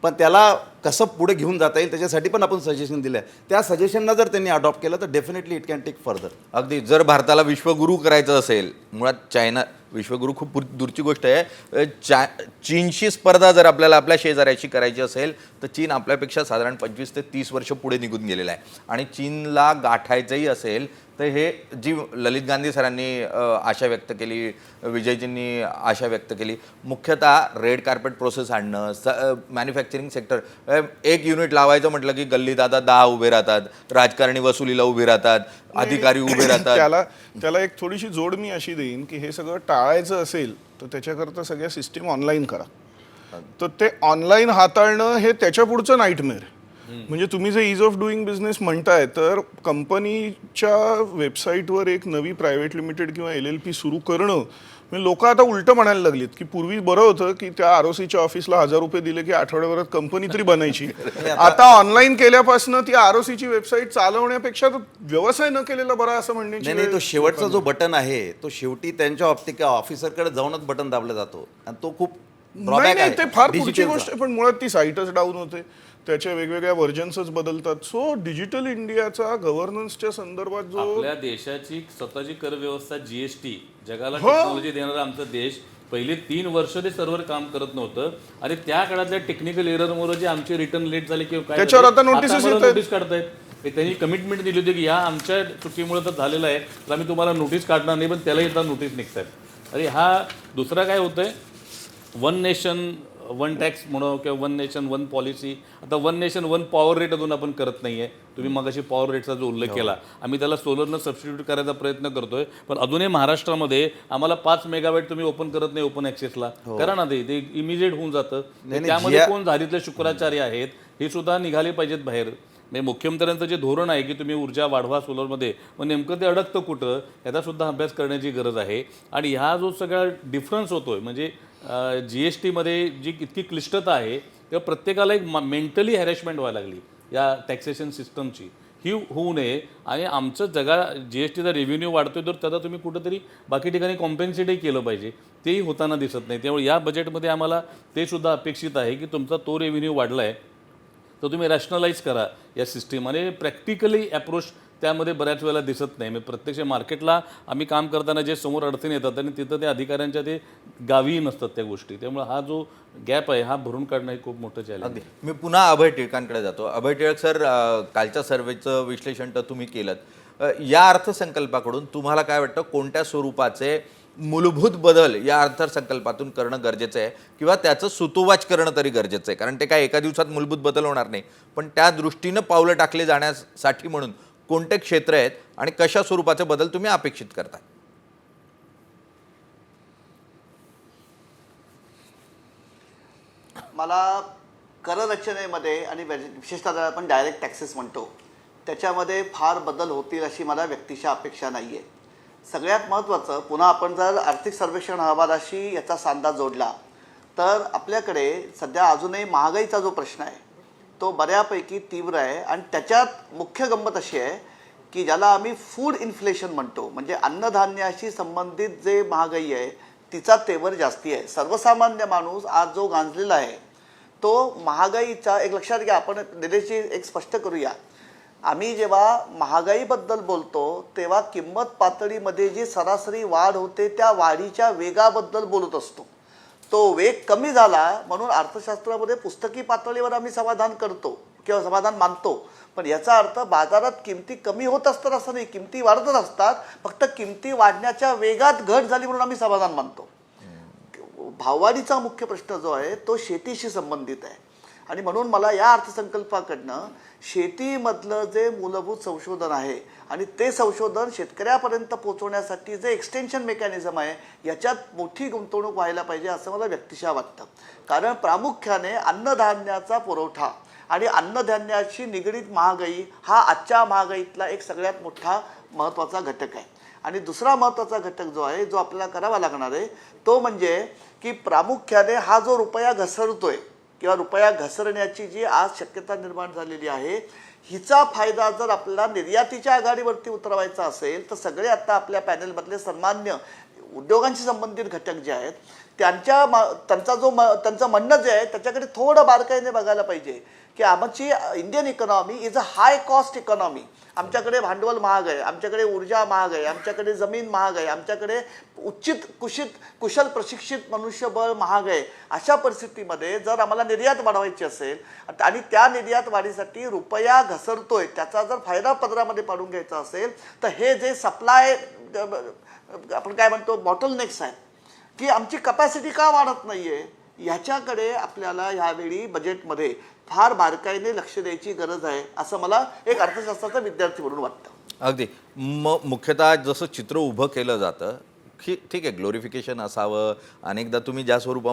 पण त्याला कसं पुढे घेऊन जाता येईल त्याच्यासाठी पण आपण सजेशन दिलं आहे. त्या सजेशनना जर त्यांनी अडॉप्ट केलं तर definitely it can take further. अगदी जर भारताला विश्वगुरू करायचं असेल, मुळात चायना विश्वगुरू खूप दूरची गोष्ट आहे. चीनशी स्पर्धा जर आपल्याला आपल्या शेजाऱ्याशी करायची असेल तर चीन आपल्यापेक्षा साधारण 25 ते 30 वर्ष पुढे निघून गेलेला आहे. आणि चीनला गाठायचंही असेल तर हे जी ललित गांधी सरांनी आशा व्यक्त केली, विजयजींनी आशा व्यक्त केली, मुख्यतः रेड कार्पेट प्रोसेस आणणं, मॅन्युफॅक्चरिंग सेक्टर. एक युनिट लावायचं म्हटलं की गल्ली दादा 10 उभे राहतात, राजकारणी वसुलीला उभे राहतात, अधिकारी उभे राहतात. त्याला एक थोडीशी जोड मी अशी देईन की हे सगळं टाळायचं असेल तर त्याच्याकरता सगळ्या सिस्टीम ऑनलाईन करा. तर ते ऑनलाईन हाताळणं हे त्याच्या पुढचं नाईटमेअर. म्हणजे तुम्ही जे इज ऑफ डुईंग बिझनेस म्हणताय तर कंपनीच्या वेबसाईटवर एक नवी प्रायव्हेट लिमिटेड किंवा LLP सुरू करणं, म्हणजे लोक आता उलटं म्हणायला लागलीत की पूर्वी बरं होतं की त्या ROCच्या ऑफिसला 1000 रुपये दिले की आठवड्याभरात कंपनी तरी बनायची. आता ऑनलाईन केल्यापासून ती ROCची वेबसाईट चालवण्यापेक्षा तो व्यवसाय न केलेला बरा असं म्हणण्याची नाही, तो शेवटचा जो बटन आहे तो शेवटी त्यांच्या ऑफिसरकडे जाऊनच बटन दाबलं जातो आणि तो खूप ड्रॉबॅक आहे. ते फार पुढची गोष्ट आहे, पण मुळात ती साईटच डाऊन होते, त्याच्या वेगवेगळ्या व्हर्जन्सच बदलतात. सो डिजिटल इंडियाचा गव्हर्नन्सच्या संदर्भात जो आपल्या देशाची स्वतःची कर व्यवस्था GST जगाला टेक्नॉलॉजी देणारा आमचा देश पहिले 3 वर्ष ते सर्व्हर काम करत नव्हतं आणि त्या काळातल्या टेक्निकल एररमुळे जे आमचे रिटर्न लेट झाले किंवा काय त्याच्यावर आता नोटीस काढतायत. त्यांनी कमिटमेंट दिली होती की या आमच्या चुकीमुळे तर झालेलं आहे तर आम्ही तुम्हाला नोटीस काढणार नाही, पण त्यालाही आता नोटीस निघतात. अरे हा दुसरा काय होतंय, वन नेशन वन टॅक्स म्हणून किंवा वन नेशन वन पॉलिसी. आता one nation one power rate अजून आपण करत नाही आहे. तुम्ही मगाशी पॉवर रेटचा जो उल्लेख केला, आम्ही त्याला सोलरनं सबस्टिट्यूट करायचा प्रयत्न करतोय, पण अजूनही महाराष्ट्रामध्ये आम्हाला 5 मेगावॅट तुम्ही ओपन करत नाही ओपन ॲक्सेसला. करा ना, ते इमिजिएट होऊन जातं. त्यामध्ये कोण झालीतले शुक्राचार्य आहेत हे सुद्धा निघाले पाहिजेत बाहेर. म्हणजे मुख्यमंत्र्यांचं जे धोरण आहे की तुम्ही ऊर्जा वाढवा सोलरमध्ये, मग नेमकं ते अडकतं कुठं याचा सुद्धा अभ्यास करण्याची गरज आहे. आणि ह्या जो सगळा डिफरन्स होतोय म्हणजे GSTमध्ये जी इतकी क्लिष्टता आहे तेव्हा प्रत्येकाला एक मेंटली हॅरेसमेंट व्हायला लागली या टॅक्सेशन सिस्टमची. ही होऊ नये. आणि आमचं GSTचा रेव्हेन्यू वाढतोय तर त्याचा तुम्ही कुठंतरी बाकी ठिकाणी कॉम्पेन्सेटही केलं पाहिजे, तेही होताना दिसत नाही. त्यामुळे या बजेटमध्ये आम्हाला ते सुद्धा अपेक्षित आहे की तुमचा तो रेव्हेन्यू वाढला आहे तर तुम्ही रॅशनलाइज करा या सिस्टीम. आणि प्रॅक्टिकली अप्रोच त्यामध्ये बऱ्याच वेळेला दिसत नाही. म्हणजे प्रत्यक्ष मार्केटला आम्ही काम करताना जे समोर अडचणी येतात आणि तिथं त्या अधिकाऱ्यांच्या ते गावीही नसतात त्या गोष्टी. त्यामुळे हा जो गॅप आहे हा भरून काढणं हे खूप मोठं चॅलेंज आहे. मी पुन्हा अभय टिळकांकडे जातो. अभय टिळक सर, कालच्या सर्वेचं विश्लेषण तर तुम्ही केलं. या अर्थसंकल्पाकडून तुम्हाला काय वाटतं, कोणत्या स्वरूपाचे मूलभूत बदल या अर्थसंकल्पातून करणं गरजेचं आहे किंवा त्याचं सुतोवाच करणं तरी गरजेचं आहे? कारण ते काय एका दिवसात मूलभूत बदल होणार नाही, पण त्या दृष्टीनं पावलं टाकले जाण्यासाठी म्हणून कोणते क्षेत्र आहेत आणि कशा स्वरूपाचे बदल तुम्ही अपेक्षित करता? मला कररचनेमध्ये आणि विशेषतः आपण डायरेक्ट टॅक्सेस म्हणतो त्याच्यामध्ये फार बदल होतील अशी मला व्यक्तिशः अपेक्षा नाही आहे. सगळ्यात महत्त्वाचं, पुन्हा आपण जर आर्थिक सर्वेक्षण अहवालाशी याचा सांधा जोडला तर आपल्याकडे सध्या अजूनही महागाईचा जो प्रश्न आहे तो बऱ्यापैकी तीव्र आहे. आणि त्याच्यात मुख्य गंमत अशी आहे की ज्याला आम्ही फूड इन्फ्लेशन म्हणतो, म्हणजे अन्नधान्याशी संबंधित जे महागाई आहे तिचा तेवर जास्ती आहे. सर्वसामान्य माणूस आज जो गांजलेला आहे तो महागाईचा, एक लक्षात घ्या, आपण निलेशजी एक स्पष्ट करूया, आम्ही जेव्हा महागाईबद्दल बोलतो तेव्हा किंमत पातळीमध्ये जी सरासरी वाढ होते त्या वाढीच्या वेगाबद्दल बोलत असतो. तो वेग कमी झाला म्हणून अर्थशास्त्रामध्ये पुस्तकी पातळीवर आम्ही समाधान करतो किंवा समाधान मानतो, पण याचा अर्थ बाजारात किमती कमी होत असतात असं नाही, किमती वाढतच असतात, फक्त किमती वाढण्याच्या वेगात घट झाली म्हणून आम्ही समाधान मानतो. भाववाढीचा मुख्य प्रश्न जो आहे तो शेतीशी संबंधित आहे. आणि म्हणून मला या अर्थसंकल्पाकडनं शेतीमधलं जे मूलभूत संशोधन आहे आणि ते संशोधन शेतकऱ्यापर्यंत पोहोचवण्यासाठी जे एक्सटेन्शन मेकॅनिझम आहे याच्यात मोठी गुंतवणूक व्हायला पाहिजे असं मला व्यक्तिशः वाटतं. कारण प्रामुख्याने अन्नधान्याचा पुरवठा आणि अन्नधान्याशी निगडीत महागाई हा आजच्या महागाईतला एक सगळ्यात मोठा महत्त्वाचा घटक आहे. आणि दुसरा महत्त्वाचा घटक जो आहे जो आपल्याला करावा लागणार आहे तो म्हणजे की प्रामुख्याने हा जो रुपया घसरतोय किंवा रुपया घसरण्याची जी आज शक्यता निर्माण झालेली आहे हिचा फायदा जर आपल्याला निर्यातीच्या आघाडीवरती उतरवायचा असेल तर सगळे आता आपल्या पॅनलमधले सन्मान्य उद्योगांशी संबंधित घटक जे आहेत त्यांचं म्हणणं जे आहे त्याच्याकडे थोडं बारकाईने बघायला पाहिजे की आमची Indian economy is a high cost economy. आमच्याकडे भांडवल महाग आहे, आमच्याकडे ऊर्जा महाग आहे, आमच्याकडे जमीन महाग आहे, आमच्याकडे कुशल प्रशिक्षित मनुष्यबळ महाग आहे. अशा परिस्थितीमध्ये जर आम्हाला निर्यात वाढवायची असेल आणि त्या निर्यात वाढीसाठी रुपया घसरतोय त्याचा जर फायदा पदरामध्ये पाडून घ्यायचा असेल तर हे जे सप्लाय आपण काय म्हणतो बॉटलनेक्स आहेत की आमची कपॅसिटी का वाढत नाहीये ह्याच्याकडे आपल्याला ह्यावेळी बजेटमध्ये फार बारकाईने लक्ष द्यायची गरज आहे असं मला एक अर्थशास्त्राचा विद्यार्थी म्हणून वाटतं. अगदी मुख्यतः जसं चित्र उभं केलं जातं की ठीक आहे ग्लोरिफिकेशन असावं, अनेकदा तुम्ही ज्या स्वरूपामध्ये